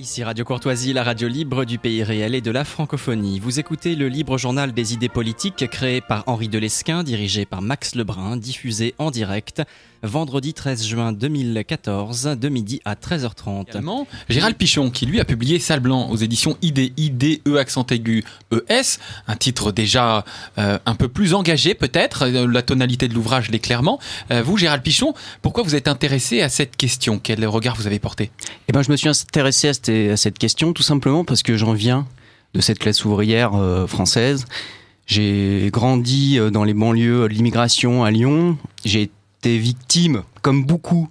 Ici Radio Courtoisie, la radio libre du pays réel et de la francophonie. Vous écoutez le libre journal des idées politiques créé par Henri Delesquin, dirigé par Max Lebrun, diffusé en direct vendredi 13 juin 2014 de midi à 13h30. Également, Gérald Pichon qui lui a publié Salle Blanc aux éditions IDE accent aigu ES, un titre déjà un peu plus engagé peut-être, la tonalité de l'ouvrage l'est clairement. Vous Gérald Pichon, pourquoi vous êtes intéressé à cette question? Quel regard vous avez porté? Je me suis intéressé à cette question tout simplement parce que j'en viens de cette classe ouvrière française. J'ai grandi dans les banlieues de l'immigration à Lyon. J'ai été victime, comme beaucoup,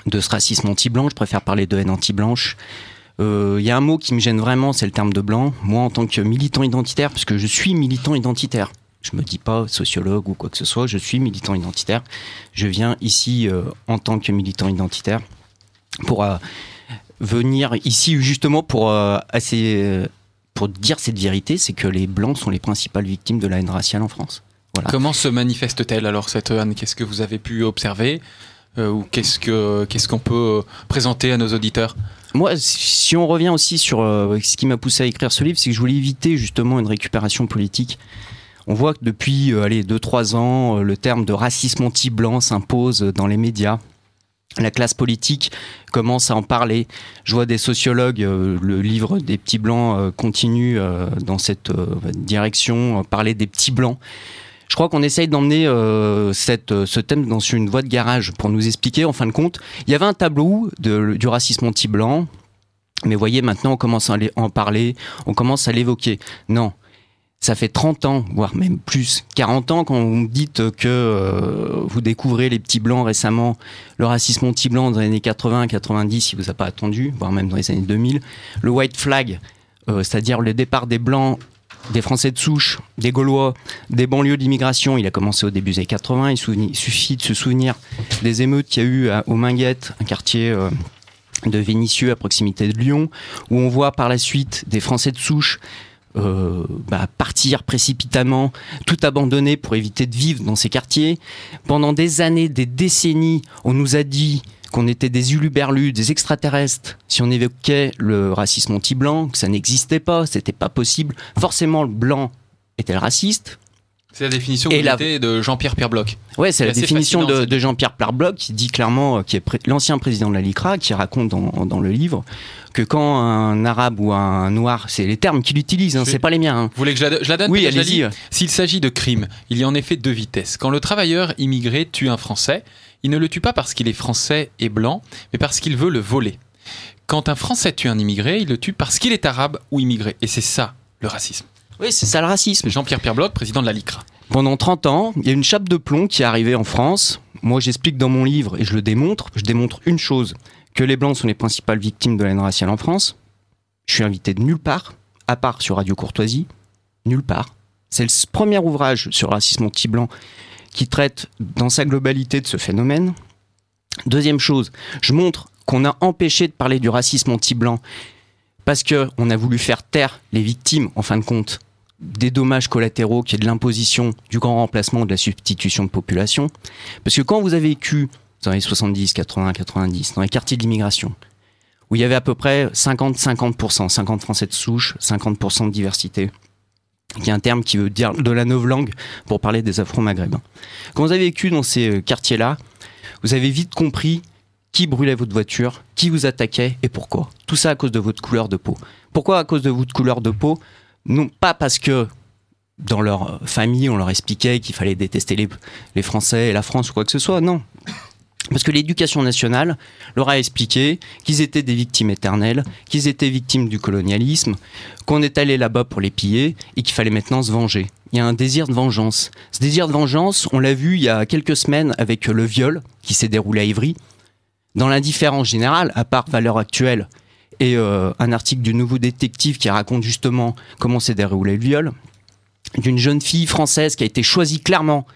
de ce racisme anti-blanc. Je préfère parler de haine anti-blanche. Il y a un mot qui me gêne vraiment, c'est le terme de blanc. Moi, en tant que militant identitaire, parce que je suis militant identitaire, je me dis pas sociologue ou quoi que ce soit, je suis militant identitaire. Je viens ici en tant que militant identitaire pour venir ici justement pour dire cette vérité, c'est que les Blancs sont les principales victimes de la haine raciale en France. Voilà. Comment se manifeste-t-elle alors cette haine? Qu'est-ce que vous avez pu observer ou qu'est-ce qu'on peut présenter à nos auditeurs? Moi, si on revient aussi sur ce qui m'a poussé à écrire ce livre, c'est que je voulais éviter justement une récupération politique. On voit que depuis 2-3 ans, le terme de racisme anti-blanc s'impose dans les médias. La classe politique commence à en parler. Je vois des sociologues, le livre des petits blancs continue dans cette direction, parler des petits blancs. Je crois qu'on essaye d'emmener ce thème dans une voie de garage pour nous expliquer, en fin de compte, il y avait un tableau du racisme anti-blanc, mais vous voyez, maintenant on commence à en parler, on commence à l'évoquer. Non. Ça fait 30 ans, voire même plus, 40 ans, quand vous me dites que vous découvrez les petits blancs récemment, le racisme anti-blanc dans les années 80, 90, il vous a pas attendu, voire même dans les années 2000. Le white flag, c'est-à-dire le départ des blancs, des Français de souche, des Gaulois, des banlieues d'immigration, il a commencé au début des années 80. Il suffit de se souvenir des émeutes qu'il y a eu aux Minguettes, un quartier de Vénissieux à proximité de Lyon, où on voit par la suite des Français de souche partir précipitamment, tout abandonner pour éviter de vivre dans ces quartiers. Pendant des années, des décennies, on nous a dit qu'on était des huluberlus, des extraterrestres, si on évoquait le racisme anti-blanc, que ça n'existait pas, c'était pas possible. Forcément, le blanc était le raciste. C'est la définition de Jean-Pierre Bloch. Ouais, c'est la définition de Jean-Pierre Bloch qui dit clairement, qui est l'ancien président de la LICRA, qui raconte dans le livre que quand un arabe ou un noir, c'est les termes qu'il utilise, c'est pas les miens. Vous voulez que je la donne? Oui, allez-y. S'il s'agit de crime, il y a en effet 2 vitesses. Quand le travailleur immigré tue un Français, il ne le tue pas parce qu'il est français et blanc, mais parce qu'il veut le voler. Quand un Français tue un immigré, il le tue parce qu'il est arabe ou immigré. Et c'est ça, le racisme. Oui, c'est ça le racisme. Jean-Pierre Bloch, président de la LICRA. Pendant 30 ans, il y a une chape de plomb qui est arrivée en France. Moi, j'explique dans mon livre, et je le démontre. Je démontre une chose, que les Blancs sont les principales victimes de la haine raciale en France. Je suis invité de nulle part, à part sur Radio Courtoisie. Nulle part. C'est le premier ouvrage sur le racisme anti-blanc qui traite dans sa globalité de ce phénomène. Deuxième chose, je montre qu'on a empêché de parler du racisme anti-blanc parce qu'on a voulu faire taire les victimes, en fin de compte, des dommages collatéraux, qui est de l'imposition du grand remplacement, de la substitution de population. Parce que quand vous avez vécu dans les 70, 80, 90, dans les quartiers d'immigration, où il y avait à peu près 50% 50 Français de souche, 50% de diversité, qui est un terme qui veut dire de la novlangue pour parler des Afro-Maghrébins. Quand vous avez vécu dans ces quartiers-là, vous avez vite compris qui brûlait votre voiture, qui vous attaquait et pourquoi. Tout ça à cause de votre couleur de peau. Pourquoi à cause de votre couleur de peau? Non pas parce que dans leur famille on leur expliquait qu'il fallait détester les Français et la France ou quoi que ce soit, non. Parce que l'éducation nationale leur a expliqué qu'ils étaient des victimes éternelles, qu'ils étaient victimes du colonialisme, qu'on est allé là-bas pour les piller et qu'il fallait maintenant se venger. Il y a un désir de vengeance. Ce désir de vengeance, on l'a vu il y a quelques semaines avec le viol qui s'est déroulé à Ivry. Dans l'indifférence générale, à part Valeurs Actuelles et un article du Nouveau Détective qui raconte justement comment s'est déroulé le viol, d'une jeune fille française qui a été choisie clairement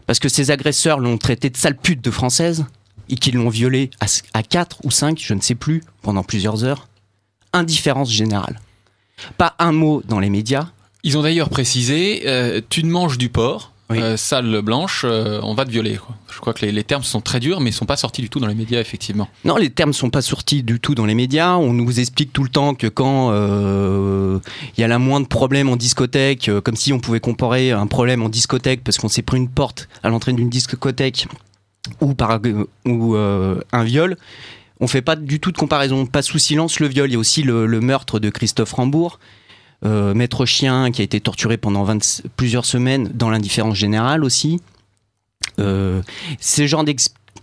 parce que ses agresseurs l'ont traitée de sale pute de française et qu'ils l'ont violée à 4 ou 5, je ne sais plus, pendant plusieurs heures. Indifférence générale. Pas un mot dans les médias. Ils ont d'ailleurs précisé, tu ne manges du porc, sale blanche, on va te violer, quoi. Je crois que les termes sont très durs, mais ils ne sont pas sortis du tout dans les médias, effectivement. Non, les termes ne sont pas sortis du tout dans les médias. On nous explique tout le temps que quand y a la moindre problème en discothèque, comme si on pouvait comparer un problème en discothèque parce qu'on s'est pris une porte à l'entrée d'une discothèque ou un viol, on ne fait pas du tout de comparaison. Pas sous silence le viol. Il y a aussi le meurtre de Christophe Rambourg. Maître Chien qui a été torturé pendant plusieurs semaines dans l'indifférence générale aussi. Ce genre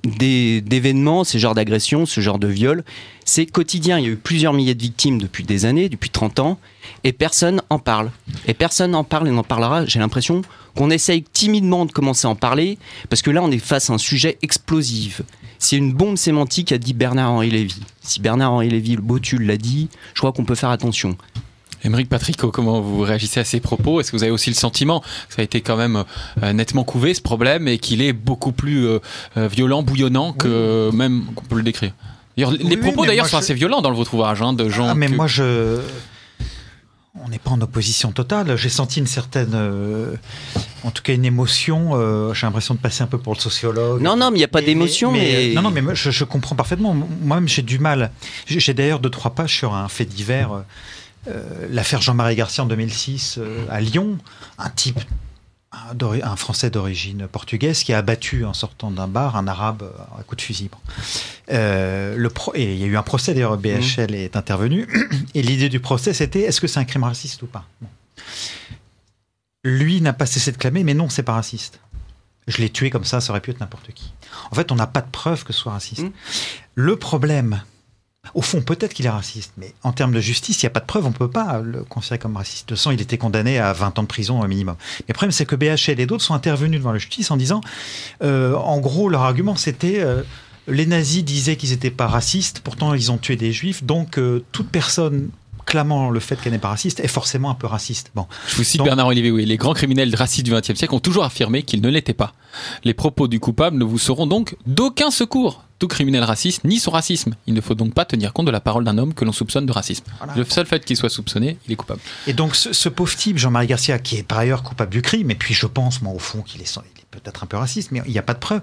d'événements, ce genre d'agressions, ce genre de viols, c'est quotidien. Il y a eu plusieurs milliers de victimes depuis des années, depuis 30 ans, et personne en parle. Et personne n'en parle et n'en parlera. J'ai l'impression qu'on essaye timidement de commencer à en parler, parce que là on est face à un sujet explosif. C'est une bombe sémantique, a dit Bernard-Henri Lévy. Si Bernard-Henri Lévy, le Botul, l'a dit, je crois qu'on peut faire attention. Aymeric Patricot, comment vous réagissez à ces propos ? Est-ce que vous avez aussi le sentiment que ça a été quand même nettement couvé, ce problème, et qu'il est beaucoup plus violent, bouillonnant que même qu'on peut le décrire ? D'ailleurs, les propos d'ailleurs sont assez violents dans votre ouvrage, de gens... mais moi on n'est pas en opposition totale. J'ai senti une certaine... en tout cas une émotion. J'ai l'impression de passer un peu pour le sociologue. Non, mais il n'y a pas d'émotion. Non, mais moi, je comprends parfaitement. Moi-même, j'ai du mal. J'ai d'ailleurs 2-3 pages sur un fait divers... l'affaire Jean-Marie Garcia en 2006 à Lyon, un Français d'origine portugaise qui a abattu en sortant d'un bar un Arabe à coup de fusil. Et il y a eu un procès, d'ailleurs BHL est intervenu, et l'idée du procès c'était est-ce que c'est un crime raciste ou pas ? Lui n'a pas cessé de clamer mais non, c'est pas raciste. Je l'ai tué comme ça aurait pu être n'importe qui. En fait, on n'a pas de preuve que ce soit raciste. Le problème... Au fond, peut-être qu'il est raciste, mais en termes de justice, il n'y a pas de preuve, on ne peut pas le considérer comme raciste. De toute façon, il était condamné à 20 ans de prison au minimum. Mais le problème, c'est que BHL et d'autres sont intervenus devant la justice en disant, en gros, leur argument, c'était les nazis disaient qu'ils n'étaient pas racistes, pourtant ils ont tué des juifs, donc toute personne clamant le fait qu'elle n'est pas raciste est forcément un peu raciste. Bon. Je vous cite Bernard-Henri Lévy, les grands criminels racistes du XXe siècle ont toujours affirmé qu'ils ne l'étaient pas. Les propos du coupable ne vous seront donc d'aucun secours. Tout criminel raciste nie son racisme. Il ne faut donc pas tenir compte de la parole d'un homme que l'on soupçonne de racisme. Voilà. Le seul fait qu'il soit soupçonné, il est coupable. Et donc ce pauvre type, Jean-Marie Garcia, qui est par ailleurs coupable du crime, et puis je pense, moi, au fond, qu'il est peut-être un peu raciste, mais il n'y a pas de preuve.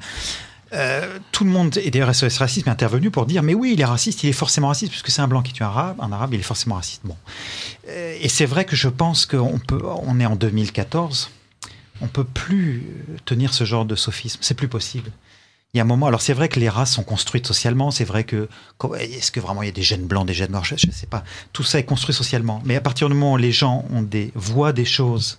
Tout le monde, et d'ailleurs SOS Racisme est intervenu pour dire mais oui, il est raciste, il est forcément raciste, puisque c'est un blanc qui tue un arabe, il est forcément raciste. Bon. Et c'est vrai que je pense qu'on est en 2014, on ne peut plus tenir ce genre de sophisme, c'est plus possible. Il y a un moment, alors c'est vrai que les races sont construites socialement, c'est vrai que, est-ce que vraiment il y a des gènes blancs, des gènes noirs, je ne sais pas, tout ça est construit socialement, mais à partir du moment où les gens voient des choses,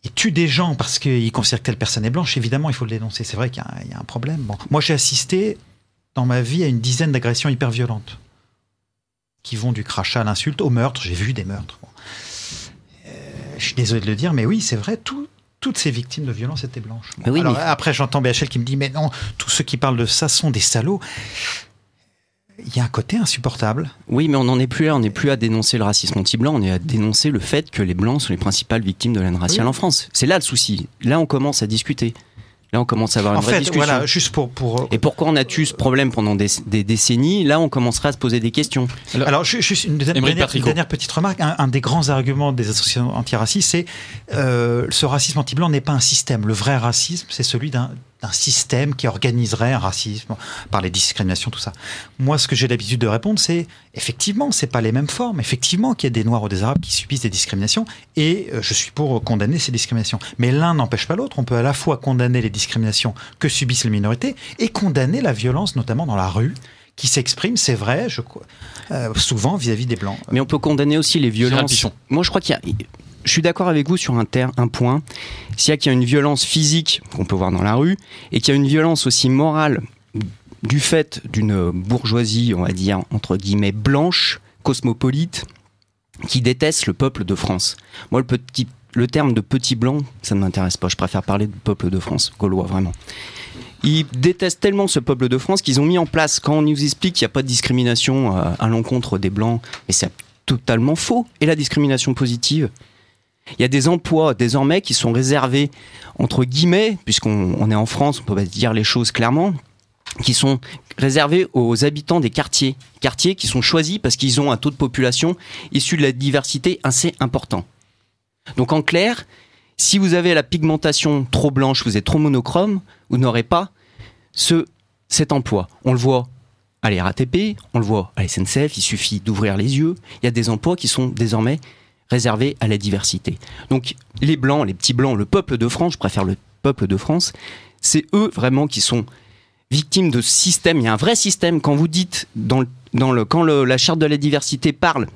ils tuent des gens parce qu'ils considèrent que telle personne est blanche, évidemment il faut le dénoncer, c'est vrai qu'il y a un problème. Bon. Moi j'ai assisté dans ma vie à une dizaine d'agressions hyper violentes, qui vont du crachat à l'insulte au meurtre, j'ai vu des meurtres. Bon. Je suis désolé de le dire, mais oui c'est vrai, toutes ces victimes de violence étaient blanches. Bon, oui, après, j'entends BHL qui me dit « Mais non, tous ceux qui parlent de ça sont des salauds. » Il y a un côté insupportable. Oui, mais on n'en est plus là. On n'est plus à dénoncer le racisme anti-blanc. On est à dénoncer le fait que les Blancs sont les principales victimes de la haine raciale en France. C'est là le souci. Là, on commence à discuter. Là, on commence à avoir une vraie discussion. Voilà, juste pour... Et pourquoi on a eu ce problème pendant des décennies ? Là, on commencerait à se poser des questions. Alors juste une dernière petite remarque. Un des grands arguments des associations antiracistes, c'est ce racisme anti-blanc n'est pas un système. Le vrai racisme, c'est celui d'un système qui organiserait un racisme par les discriminations, tout ça. Moi, ce que j'ai l'habitude de répondre, c'est effectivement, c'est pas les mêmes formes. Effectivement, qu'il y a des Noirs ou des Arabes qui subissent des discriminations, et je suis pour condamner ces discriminations. Mais l'un n'empêche pas l'autre. On peut à la fois condamner les discriminations que subissent les minorités et condamner la violence, notamment dans la rue, qui s'exprime, c'est vrai, souvent vis-à-vis des Blancs. Mais on peut condamner aussi les violences. Moi, je crois qu'il y a... Je suis d'accord avec vous sur un point. S'il y a une violence physique qu'on peut voir dans la rue et qu'il y a une violence aussi morale du fait d'une bourgeoisie, on va dire, entre guillemets, blanche, cosmopolite, qui déteste le peuple de France. Moi, le terme de petit blanc, ça ne m'intéresse pas. Je préfère parler du peuple de France, gaulois, vraiment. Ils détestent tellement ce peuple de France qu'ils ont mis en place, quand on nous explique qu'il n'y a pas de discrimination à l'encontre des Blancs, mais c'est totalement faux. Et la discrimination positive ? Il y a des emplois désormais qui sont réservés, entre guillemets, puisqu'on est en France, on peut pas dire les choses clairement, qui sont réservés aux habitants des quartiers qui sont choisis parce qu'ils ont un taux de population issu de la diversité assez important. Donc en clair, Si vous avez la pigmentation trop blanche, vous êtes trop monochrome, vous n'aurez pas cet emploi. On le voit à la RATP, on le voit à la SNCF, il suffit d'ouvrir les yeux. Il y a des emplois qui sont désormais réservés à la diversité. Donc les blancs, les petits blancs, le peuple de France, je préfère le peuple de France, c'est eux vraiment qui sont victimes de ce système. Il y a un vrai système. Quand vous dites, quand la charte de la diversité parle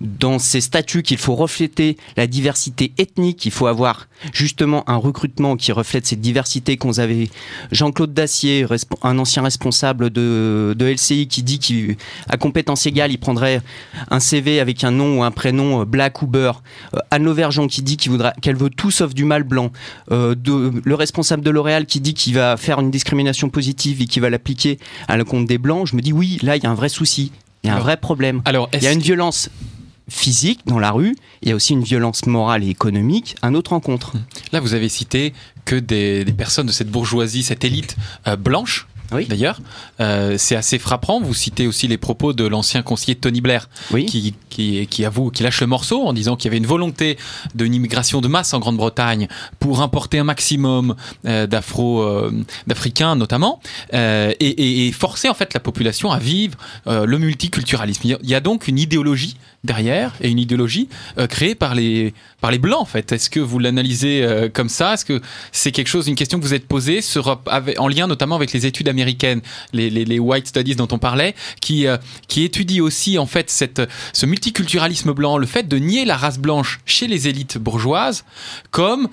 dans ses statuts qu'il faut refléter la diversité ethnique, il faut avoir justement un recrutement qui reflète cette diversité, qu'on avait Jean-Claude Dacier, un ancien responsable de LCI, qui dit qu'à compétence égale, il prendrait un CV avec un nom ou un prénom black ou beurre. Anne Lauvergeon qui dit qu'elle veut tout sauf du mâle blanc. Le responsable de L'Oréal qui dit qu'il va faire une discrimination positive et qu'il va l'appliquer à l'encontre des blancs. Je me dis oui, là il y a un vrai souci. Il y a un vrai problème. Il y a une violence physique dans la rue, il y a aussi une violence morale et économique à notre encontre. Là, vous avez cité que des personnes de cette bourgeoisie, cette élite blanche. Oui. D'ailleurs, c'est assez frappant. Vous citez aussi les propos de l'ancien conseiller Tony Blair, oui, qui avoue, qui lâche le morceau en disant qu'il y avait une volonté d'une immigration de masse en Grande-Bretagne pour importer un maximum d'Africains notamment, et forcer en fait la population à vivre le multiculturalisme. Il y a donc une idéologie derrière, et une idéologie créée par les blancs en fait. Est-ce que vous l'analysez comme ça? Est-ce que c'est une question que vous êtes posée en lien notamment avec les études américaines, les white studies dont on parlait, qui étudient aussi en fait ce multiculturalisme blanc, le fait de nier la race blanche chez les élites bourgeoises comme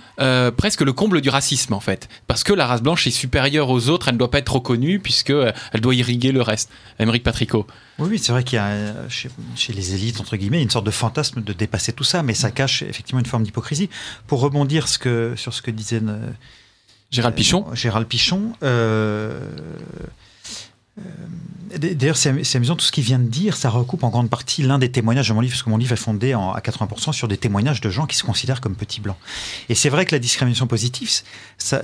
presque le comble du racisme en fait, parce que la race blanche est supérieure aux autres, elle ne doit pas être reconnue puisque elle doit irriguer le reste. Aymeric Patricot. Oui, c'est vrai qu'il y a chez les élites, entre guillemets, une sorte de fantasme de dépasser tout ça, mais ça cache effectivement une forme d'hypocrisie. Pour rebondir sur ce que disait Gérald Pichon. D'ailleurs, c'est amusant, tout ce qu'il vient de dire, ça recoupe en grande partie l'un des témoignages de mon livre, parce que mon livre est fondé à 80% sur des témoignages de gens qui se considèrent comme petits blancs. Et c'est vrai que la discrimination positive, ça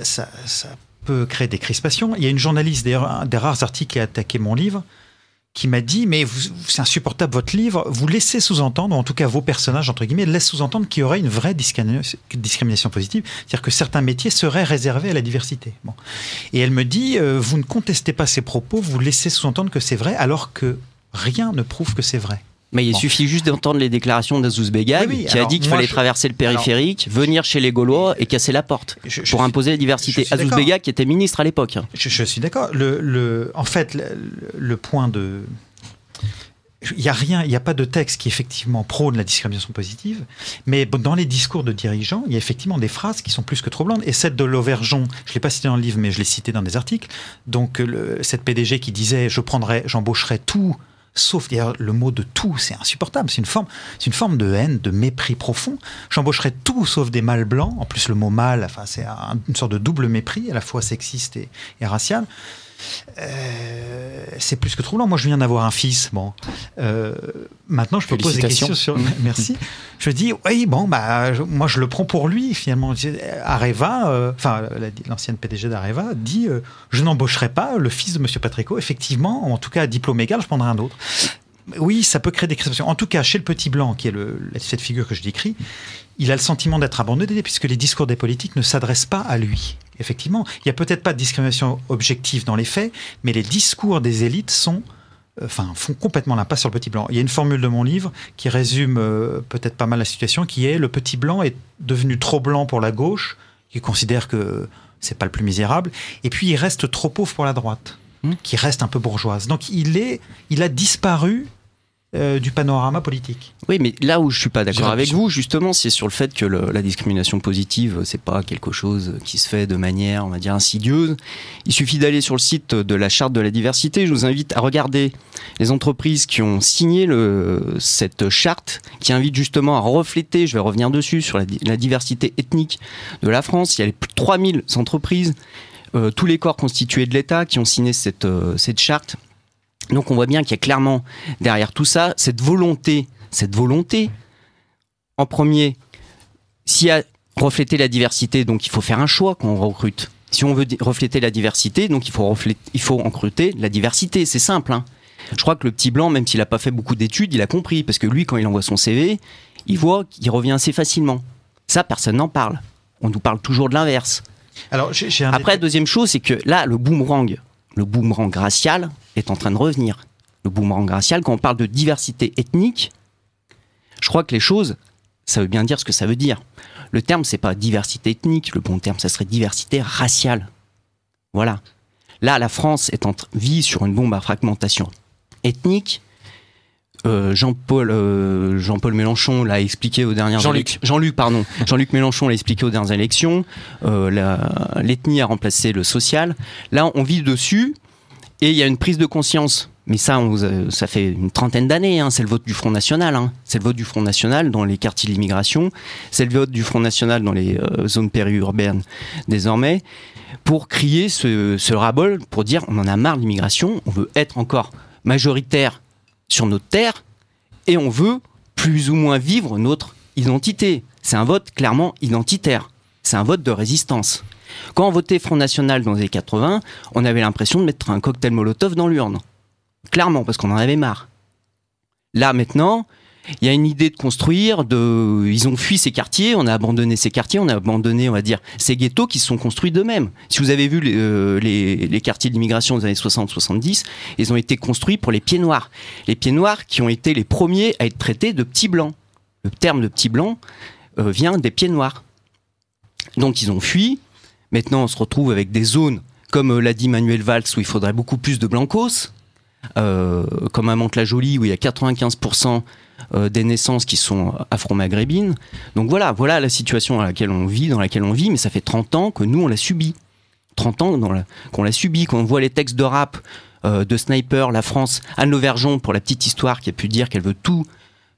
peut créer des crispations. Il y a une journaliste, d'ailleurs, un des rares articles qui a attaqué mon livre, qui m'a dit, mais c'est insupportable votre livre, vous laissez sous-entendre, ou en tout cas vos personnages, entre guillemets, laissent sous-entendre qu'il y aurait une vraie discrimination positive, c'est-à-dire que certains métiers seraient réservés à la diversité. Bon. Et elle me dit, vous ne contestez pas ces propos, vous laissez sous-entendre que c'est vrai, alors que rien ne prouve que c'est vrai. Mais il suffit juste d'entendre les déclarations d'Azouz Begag, qui a dit qu'il fallait traverser le périphérique, venir chez les Gaulois et casser la porte pour imposer la diversité. Azouz Begag qui était ministre à l'époque. Je suis d'accord. En fait, le point de... Il n'y a pas de texte qui effectivement prône la discrimination positive, mais dans les discours de dirigeants, il y a effectivement des phrases qui sont plus que troublantes. Et celle de Lauvergeon, je ne l'ai pas citée dans le livre, mais je l'ai citée dans des articles. Donc, cette PDG qui disait « j'embaucherai tout », sauf d'ailleurs le mot de tout, c'est insupportable, c'est une forme de haine, de mépris profond. J'embaucherai tout sauf des mâles blancs. En plus, le mot mâle, enfin, c'est une sorte de double mépris, à la fois sexiste et racial. C'est plus que troublant. Moi, je viens d'avoir un fils. Bon, maintenant, je peux poser des questions sur. Merci. Je dis, oui, bon, moi, je le prends pour lui. Finalement, Areva, l'ancienne PDG d'Areva dit, je n'embaucherai pas le fils de Monsieur Patricot. Effectivement, en tout cas, à diplôme égal, je prendrai un autre. Oui, ça peut créer des crispations. En tout cas, chez le petit blanc, qui est cette figure que je décris, il a le sentiment d'être abandonné puisque les discours des politiques ne s'adressent pas à lui. Effectivement, il n'y a peut-être pas de discrimination objective dans les faits, mais les discours des élites font complètement l'impasse sur le petit blanc. Il y a une formule de mon livre qui résume peut-être pas mal la situation, qui est le petit blanc est devenu trop blanc pour la gauche, qui considère que c'est pas le plus misérable, et puis il reste trop pauvre pour la droite, qui reste un peu bourgeoise. Donc il a disparu du panorama politique. Oui, mais là où je suis pas d'accord avec vous, justement, c'est sur le fait que la discrimination positive, c'est pas quelque chose qui se fait de manière, on va dire, insidieuse. Il suffit d'aller sur le site de la Charte de la diversité. Je vous invite à regarder les entreprises qui ont signé cette charte, qui invite justement à refléter, je vais revenir dessus, sur la diversité ethnique de la France. Il y a plus de 3000 entreprises, tous les corps constitués de l'État qui ont signé cette charte. Donc on voit bien qu'il y a clairement derrière tout ça cette volonté, en premier, s'il y a refléter la diversité, donc il faut faire un choix quand on recrute. Si on veut refléter la diversité, donc il faut recruter la diversité, c'est simple. Hein. Je crois que le petit blanc, même s'il n'a pas fait beaucoup d'études, il a compris, parce que lui, quand il envoie son CV, il voit qu'il revient assez facilement. Ça, personne n'en parle. On nous parle toujours de l'inverse. Alors, Après, deuxième chose, c'est que là, le boomerang racial est en train de revenir. Le boomerang racial, quand on parle de diversité ethnique, je crois que les choses, ça veut bien dire ce que ça veut dire. Le terme, c'est pas diversité ethnique, le bon terme, ça serait diversité raciale. Voilà. Là, la France vit sur une bombe à fragmentation ethnique. Jean-Paul Mélenchon l'a expliqué aux dernières élections. Jean-Luc Mélenchon l'a expliqué aux dernières élections. L'ethnie a remplacé le social. Là, on vit dessus et il y a une prise de conscience. Mais ça fait une trentaine d'années. C'est le vote du Front National. C'est le vote du Front National dans les quartiers de l'immigration. C'est le vote du Front National dans les zones périurbaines désormais. Pour crier ce ras-bol, pour dire on en a marre de l'immigration, on veut être encore majoritaire sur notre terre et on veut plus ou moins vivre notre identité. C'est un vote clairement identitaire. C'est un vote de résistance. Quand on votait Front National dans les années 80, on avait l'impression de mettre un cocktail Molotov dans l'urne. Clairement, parce qu'on en avait marre. Là, maintenant, il y a une idée de construire, ils ont fui ces quartiers, on a abandonné ces quartiers, on a abandonné, on va dire, ces ghettos qui se sont construits d'eux-mêmes. Si vous avez vu les quartiers d'immigration des années 60-70, ils ont été construits pour les pieds noirs. Les pieds noirs qui ont été les premiers à être traités de petits blancs. Le terme de petit blanc vient des pieds noirs. Donc ils ont fui. Maintenant, on se retrouve avec des zones, comme l'a dit Manuel Valls, où il faudrait beaucoup plus de blancos, comme à Mantes-la-Jolie, où il y a 95% des naissances qui sont afro-maghrébines. Donc voilà la situation dans laquelle on vit, mais ça fait 30 ans que nous, on l'a subi. 30 ans qu'on l'a subi, quand on voit les textes de rap de Sniper, la France, Anne Lauvergeon, pour la petite histoire, qui a pu dire qu'elle veut tout,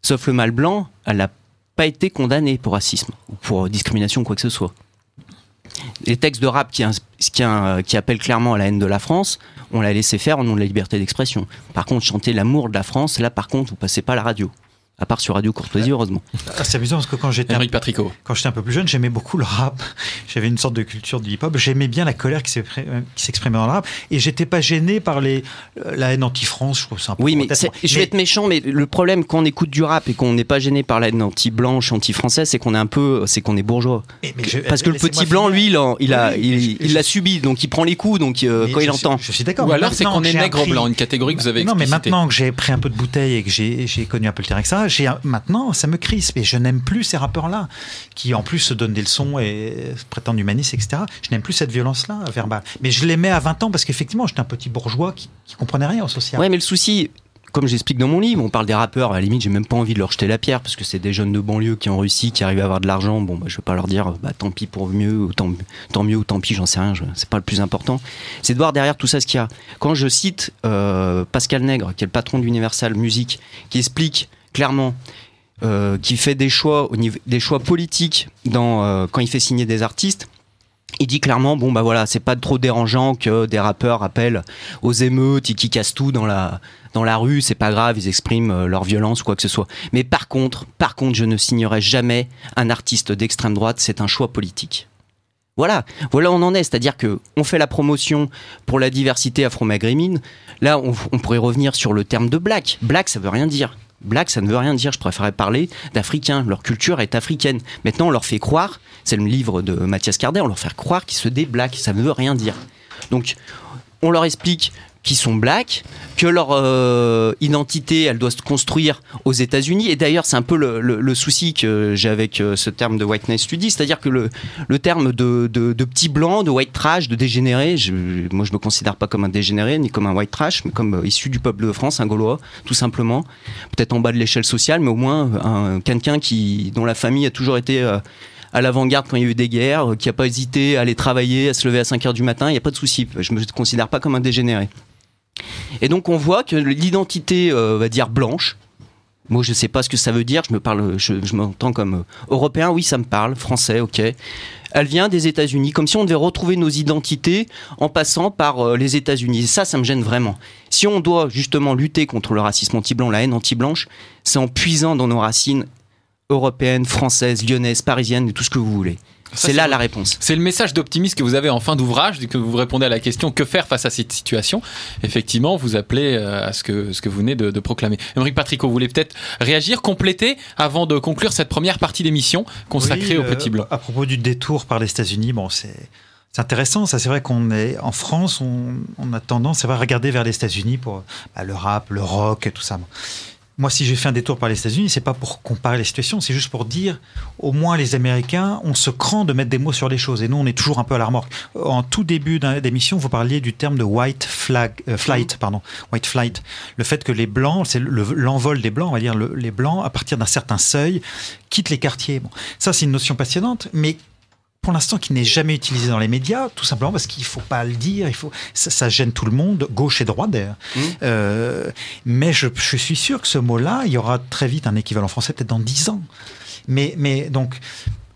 sauf le mal blanc, elle n'a pas été condamnée pour racisme, ou pour discrimination, quoi que ce soit. Les textes de rap qui appellent clairement à la haine de la France, on l'a laissé faire au nom de la liberté d'expression. Par contre, chanter l'amour de la France, là par contre, vous passez pas à la radio. À part sur Radio Courtoisie, heureusement. C'est amusant parce que quand j'étais un peu plus jeune, j'aimais beaucoup le rap. J'avais une sorte de culture du hip-hop. J'aimais bien la colère qui s'exprimait dans le rap. Et j'étais pas gêné par la haine anti-France. Je trouve ça un peu je vais être méchant, mais le problème quand on écoute du rap et qu'on n'est pas gêné par la haine anti-blanche, anti-française, c'est qu'on est bourgeois. Parce que le petit blanc, lui, il l'a subi, donc il prend les coups, donc quand il entend. Je suis d'accord. Ou alors c'est qu'on est nègre blanc, une catégorie que vous avez explicitée. Non, mais maintenant que j'ai pris un peu de bouteille et que j'ai connu un peu le terrain que ça, maintenant, ça me crispe et je n'aime plus ces rappeurs-là qui en plus se donnent des leçons et se prétendent humanistes, etc. Je n'aime plus cette violence-là verbale. Mais je l'aimais à 20 ans parce qu'effectivement, j'étais un petit bourgeois qui comprenait rien au social. Ouais, mais le souci, comme j'explique dans mon livre, on parle des rappeurs, à la limite, j'ai même pas envie de leur jeter la pierre parce que c'est des jeunes de banlieue qui ont réussi, qui arrivent à avoir de l'argent. Bon, je vais pas leur dire, tant pis pour mieux, ou tant mieux ou tant pis, j'en sais rien, c'est pas le plus important. C'est de voir derrière tout ça ce qu'il y a. Quand je cite Pascal Nègre, qui est le patron d'Universal Music, qui explique clairement qui fait des choix politiques quand il fait signer des artistes. Il dit clairement, c'est pas trop dérangeant que des rappeurs appellent aux émeutes et qui cassent tout dans la rue, c'est pas grave, ils expriment leur violence ou quoi que ce soit. Mais par contre, je ne signerai jamais un artiste d'extrême droite, c'est un choix politique. Voilà où on en est, c'est-à-dire qu'on fait la promotion pour la diversité afro-maghrébine. Là, on pourrait revenir sur le terme de black. Black, ça veut rien dire. Black, ça ne veut rien dire, je préférais parler d'Africains. Leur culture est africaine. Maintenant, on leur fait croire, c'est le livre de Mathias Cardet, on leur fait croire qu'ils se déblaquent, ça ne veut rien dire. Donc, on leur explique qu'ils sont blacks, que leur identité, elle doit se construire aux États-Unis. Et d'ailleurs, c'est un peu le souci que j'ai avec ce terme de whiteness study, c'est-à-dire que le terme de petit blanc, de white trash, de dégénéré, moi je me considère pas comme un dégénéré ni comme un white trash, mais comme issu du peuple de France, un Gaulois, tout simplement. Peut-être en bas de l'échelle sociale, mais au moins quelqu'un dont la famille a toujours été à l'avant-garde quand il y a eu des guerres, qui n'a pas hésité à aller travailler, à se lever à 5h du matin, il n'y a pas de souci. Je me considère pas comme un dégénéré. Et donc on voit que l'identité, va dire blanche, moi je sais pas ce que ça veut dire, je m'entends comme européen, oui ça me parle, français, ok. Elle vient des États-Unis, comme si on devait retrouver nos identités en passant par les États-Unis. Et ça me gêne vraiment. Si on doit justement lutter contre le racisme anti-blanc, la haine anti-blanche, c'est en puisant dans nos racines européennes, françaises, lyonnaises, parisiennes et tout ce que vous voulez. C'est là la réponse. C'est le message d'optimisme que vous avez en fin d'ouvrage, que vous répondez à la question que faire face à cette situation. Effectivement, vous appelez à ce que vous venez de proclamer. Aymeric Patricot, vous voulez peut-être réagir, compléter avant de conclure cette première partie d'émission consacrée aux petits blancs. À propos du détour par les États-Unis, bon, c'est intéressant. Ça, c'est vrai qu'on est en France, on a tendance, c'est vrai, à regarder vers les États-Unis pour le rap, le rock, et tout ça. Moi, si j'ai fait un détour par les États-Unis, c'est pas pour comparer les situations, c'est juste pour dire, au moins les Américains ont ce cran de mettre des mots sur les choses. Et nous, on est toujours un peu à la remorque. En tout début d'émission, vous parliez du terme de white flight. Le fait que les Blancs, c'est l'envol des Blancs, on va dire, les Blancs, à partir d'un certain seuil, quittent les quartiers. Bon, ça, c'est une notion passionnante, mais pour l'instant, qui n'est jamais utilisé dans les médias, tout simplement parce qu'il ne faut pas le dire, ça gêne tout le monde, gauche et droite d'ailleurs. Mais je suis sûr que ce mot-là, il y aura très vite un équivalent français, peut-être dans 10 ans. Mais donc,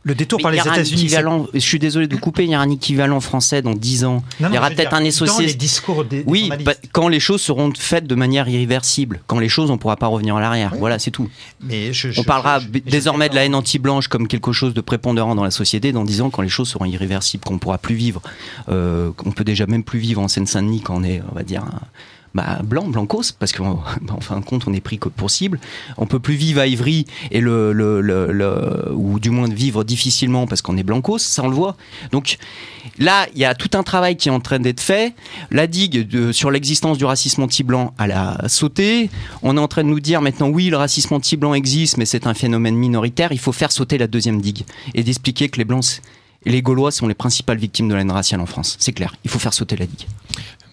le détour par les États-Unis. Je suis désolé de vous couper, il y a un équivalent français dans 10 ans. Il y aura peut-être un associé. Dans les discours des oui, quand les choses seront faites de manière irréversible. Quand les choses, on ne pourra pas revenir en arrière. Oui. Voilà, c'est tout. Mais on parlera désormais de la haine anti-blanche comme quelque chose de prépondérant dans la société dans 10 ans, quand les choses seront irréversibles, qu'on ne pourra plus vivre. On peut déjà même plus vivre en Seine-Saint-Denis quand on est, on va dire, blancos, parce qu'en fin de compte, on est pris pour cible. On peut plus vivre à Ivry et ou du moins vivre difficilement parce qu'on est blancos, ça on le voit. Donc là, il y a tout un travail qui est en train d'être fait. La digue sur l'existence du racisme anti-blanc, elle a sauté. On est en train de nous dire maintenant, oui, le racisme anti-blanc existe, mais c'est un phénomène minoritaire. Il faut faire sauter la deuxième digue et d'expliquer que les Blancs et les Gaulois sont les principales victimes de la haine raciale en France. C'est clair, il faut faire sauter la digue.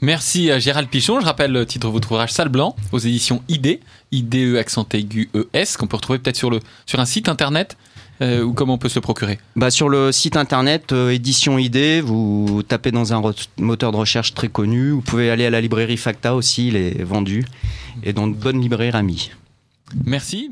Merci à Gérald Pichon. Je rappelle le titre de votre ouvrage Sale Blanc aux éditions ID, IDE accent aigu ES, qu'on peut retrouver peut-être sur un site internet ou comment on peut se le procurer. Sur le site internet édition ID, vous tapez dans un moteur de recherche très connu. Vous pouvez aller à la librairie Facta aussi, il est vendu, et dans de bonnes librairies amies. Merci.